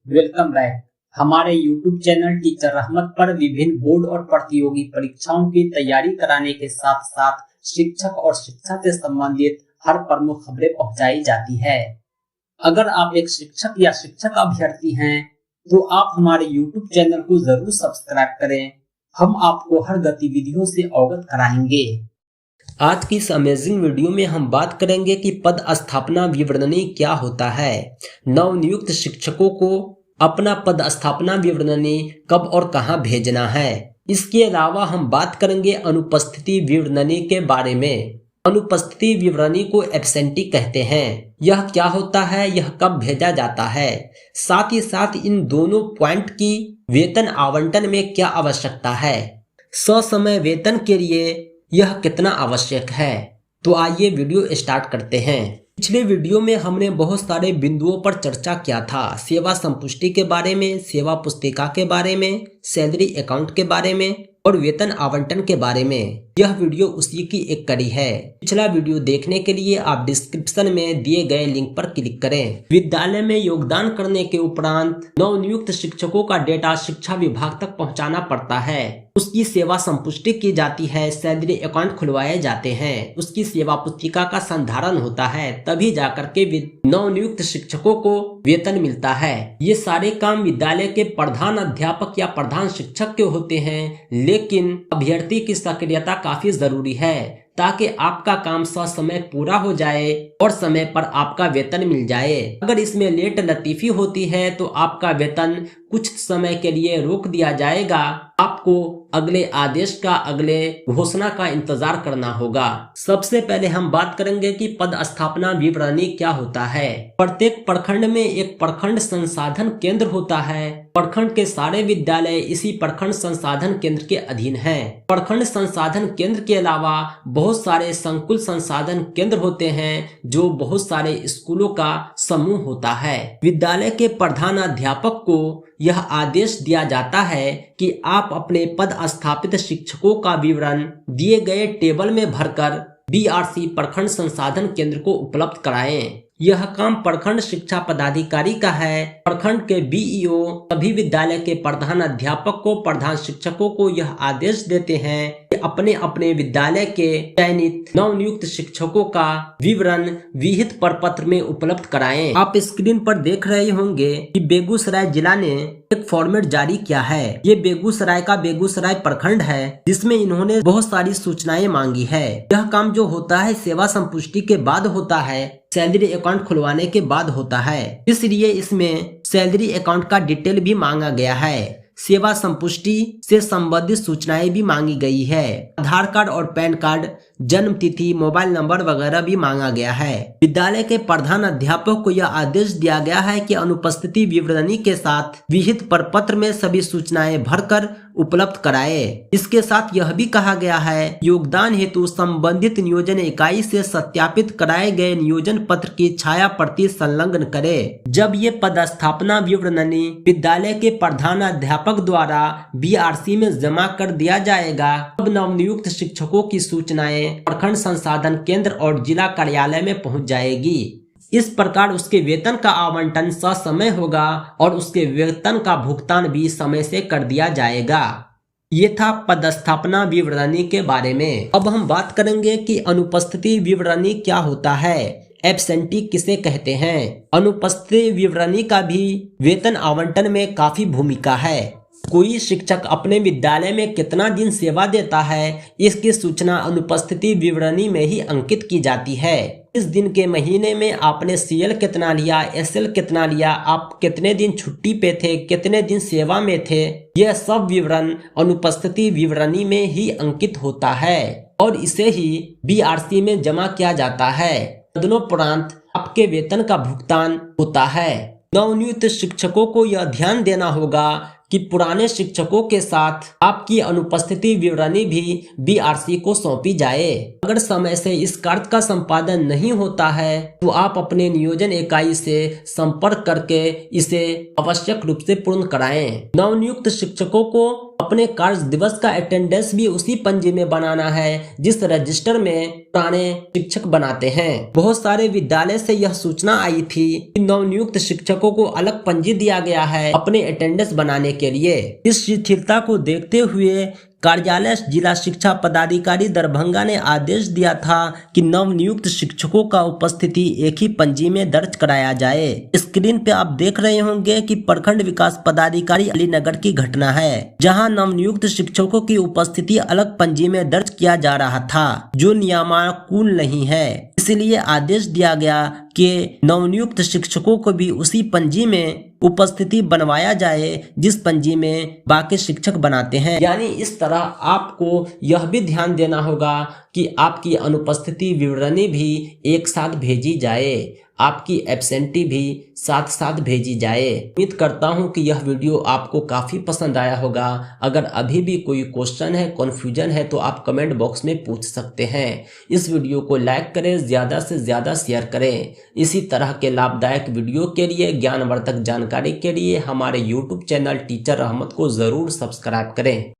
Welcome back. हमारे YouTube channel teacher रहमत पर विभिन्न बोर्ड और प्रतियोगी परीक्षाओं की तैयारी कराने के साथ साथ शिक्षक और शिक्षा से संबंधित हर प्रमुख खबरें पहुंचाई जाती है। अगर आप एक शिक्षक या शिक्षक अभ्यर्थी हैं तो आप हमारे YouTube चैनल को जरूर सब्सक्राइब करें। हम आपको हर गतिविधियों से अवगत कराएंगे। आज की इस अमेजिंग वीडियो में हम बात करेंगे कि पद स्थापना विवरणी क्या होता है। नवनियुक्त शिक्षकों को अपना पद स्थापना विवरणी कब और कहां भेजना है। इसके अलावा हम बात करेंगे अनुपस्थिति विवरणी के बारे में। अनुपस्थिति विवरणी को एब्सेंटी कहते हैं। यह क्या होता है, यह कब भेजा जाता है, साथ ही साथ इन दोनों पॉइंट की वेतन आवंटन में क्या आवश्यकता है, ससमय वेतन के लिए यह कितना आवश्यक है। तो आइए वीडियो स्टार्ट करते हैं। पिछले वीडियो में हमने बहुत सारे बिंदुओं पर चर्चा किया था। सेवा संपुष्टि के बारे में, सेवा पुस्तिका के बारे में, सैलरी अकाउंट के बारे में और वेतन आवंटन के बारे में। यह वीडियो उसी की एक कड़ी है। पिछला वीडियो देखने के लिए आप डिस्क्रिप्शन में दिए गए लिंक पर क्लिक करें। विद्यालय में योगदान करने के उपरांत नवनियुक्त शिक्षकों का डेटा शिक्षा विभाग तक पहुंचाना पड़ता है। उसकी सेवा संपुष्टि की जाती है, सैलरी अकाउंट खुलवाए जाते हैं, उसकी सेवा पुस्तिका का संधारण होता है, तभी जाकर के नवनियुक्त शिक्षकों को वेतन मिलता है। ये सारे काम विद्यालय के प्रधान अध्यापक या प्रधान शिक्षक के होते हैं, लेकिन अभ्यर्थी की सक्रियता काफी जरूरी है ताकि आपका काम ससमय पूरा हो जाए और समय पर आपका वेतन मिल जाए। अगर इसमें लेट लतीफी होती है तो आपका वेतन कुछ समय के लिए रोक दिया जाएगा। आपको अगले आदेश का, अगले घोषणा का इंतजार करना होगा। सबसे पहले हम बात करेंगे कि पद स्थापना विवरणी क्या होता है। प्रत्येक प्रखंड में एक प्रखंड संसाधन केंद्र होता है। प्रखंड के सारे विद्यालय इसी प्रखंड संसाधन केंद्र के अधीन हैं। प्रखंड संसाधन केंद्र के अलावा बहुत सारे संकुल संसाधन केंद्र होते हैं, जो बहुत सारे स्कूलों का समूह होता है। विद्यालय के प्रधान अध्यापक को यह आदेश दिया जाता है कि आप अपने पद स्थापित शिक्षकों का विवरण दिए गए टेबल में भरकर बीआरसी प्रखंड संसाधन केंद्र को उपलब्ध कराएं। यह काम प्रखंड शिक्षा पदाधिकारी का है। प्रखंड के बीईओ सभी विद्यालय के प्रधान अध्यापक को, प्रधान शिक्षकों को यह आदेश देते हैं कि अपने अपने विद्यालय के चयनित नवनियुक्त शिक्षकों का विवरण विहित प्रपत्र में उपलब्ध कराएं। आप स्क्रीन पर देख रहे होंगे कि बेगूसराय जिला ने एक फॉर्मेट जारी किया है। ये बेगूसराय का बेगूसराय प्रखंड है, जिसमें इन्होंने बहुत सारी सूचनाएं मांगी है। यह काम जो होता है सेवा संपुष्टि के बाद होता है, सैलरी अकाउंट खुलवाने के बाद होता है, इसलिए इसमें सैलरी अकाउंट का डिटेल भी मांगा गया है। सेवा संपुष्टि से संबंधित सूचनाएं भी मांगी गई है। आधार कार्ड और पैन कार्ड, जन्म तिथि, मोबाइल नंबर वगैरह भी मांगा गया है। विद्यालय के प्रधान अध्यापक को यह आदेश दिया गया है कि अनुपस्थिति विवरणी के साथ विहित प्रपत्र में सभी सूचनाएं भरकर उपलब्ध कराए। इसके साथ यह भी कहा गया है, योगदान हेतु संबंधित नियोजन इकाई से सत्यापित कराए गए नियोजन पत्र की छाया प्रति संलग्न करे। जब ये पद स्थापना विवरणी विद्यालय के प्रधान अध्यापक द्वारा बीआरसी में जमा कर दिया जाएगा, तब नवनियुक्त शिक्षकों की सूचनाएं प्रखंड संसाधन केंद्र और जिला कार्यालय में पहुंच जाएगी। इस प्रकार उसके वेतन का आवंटन ससमय होगा और उसके वेतन का भुगतान भी समय से कर दिया जाएगा। ये था पदस्थापना विवरणी के बारे में। अब हम बात करेंगे कि अनुपस्थिति विवरणी क्या होता है, एब्सेंटी किसे कहते हैं। अनुपस्थिति विवरणी का भी वेतन आवंटन में काफी भूमिका है। कोई शिक्षक अपने विद्यालय में कितना दिन सेवा देता है, इसकी सूचना अनुपस्थिति विवरणी में ही अंकित की जाती है। इस दिन के महीने में आपने सीएल कितना लिया, एसएल कितना लिया, आप कितने दिन छुट्टी पे थे, कितने दिन सेवा में थे, यह सब विवरण अनुपस्थिति विवरणी में ही अंकित होता है और इसे ही बीआरसी में जमा किया जाता है। तदनुपरांत आपके वेतन का भुगतान होता है। नवनियुक्त शिक्षकों को यह ध्यान देना होगा कि पुराने शिक्षकों के साथ आपकी अनुपस्थिति विवरणी भी बीआरसी को सौंपी जाए। अगर समय से इस कार्य का संपादन नहीं होता है तो आप अपने नियोजन इकाई से संपर्क करके इसे आवश्यक रूप से पूर्ण कराएं। नवनियुक्त शिक्षकों को अपने कार्य दिवस का अटेंडेंस भी उसी पंजी में बनाना है जिस रजिस्टर में पुराने शिक्षक बनाते हैं। बहुत सारे विद्यालय से यह सूचना आई थी कि नवनियुक्त शिक्षकों को अलग पंजी दिया गया है अपने अटेंडेंस बनाने के लिए। इस शिथिलता को देखते हुए कार्यालय जिला शिक्षा पदाधिकारी दरभंगा ने आदेश दिया था कि नवनियुक्त शिक्षकों का उपस्थिति एक ही पंजी में दर्ज कराया जाए। स्क्रीन पे आप देख रहे होंगे कि प्रखंड विकास पदाधिकारी अलीनगर की घटना है, जहां नवनियुक्त शिक्षकों की उपस्थिति अलग पंजी में दर्ज किया जा रहा था, जो नियमानुकूल नहीं है। इसलिए आदेश दिया गया कि नवनियुक्त शिक्षकों को भी उसी पंजी में उपस्थिति बनवाया जाए जिस पंजी में बाकी शिक्षक बनाते हैं। यानी इस तरह आपको यह भी ध्यान देना होगा कि आपकी अनुपस्थिति विवरणी भी एक साथ भेजी जाए, आपकी एब्सेंटी भी साथ साथ भेजी जाए। उम्मीद करता हूं कि यह वीडियो आपको काफी पसंद आया होगा। अगर अभी भी कोई क्वेश्चन है, कन्फ्यूजन है तो आप कमेंट बॉक्स में पूछ सकते हैं। इस वीडियो को लाइक करें, ज्यादा से ज्यादा शेयर करें। इसी तरह के लाभदायक वीडियो के लिए, ज्ञानवर्धक जानकारी के लिए हमारे YouTube चैनल टीचर रहमत को जरूर सब्सक्राइब करें।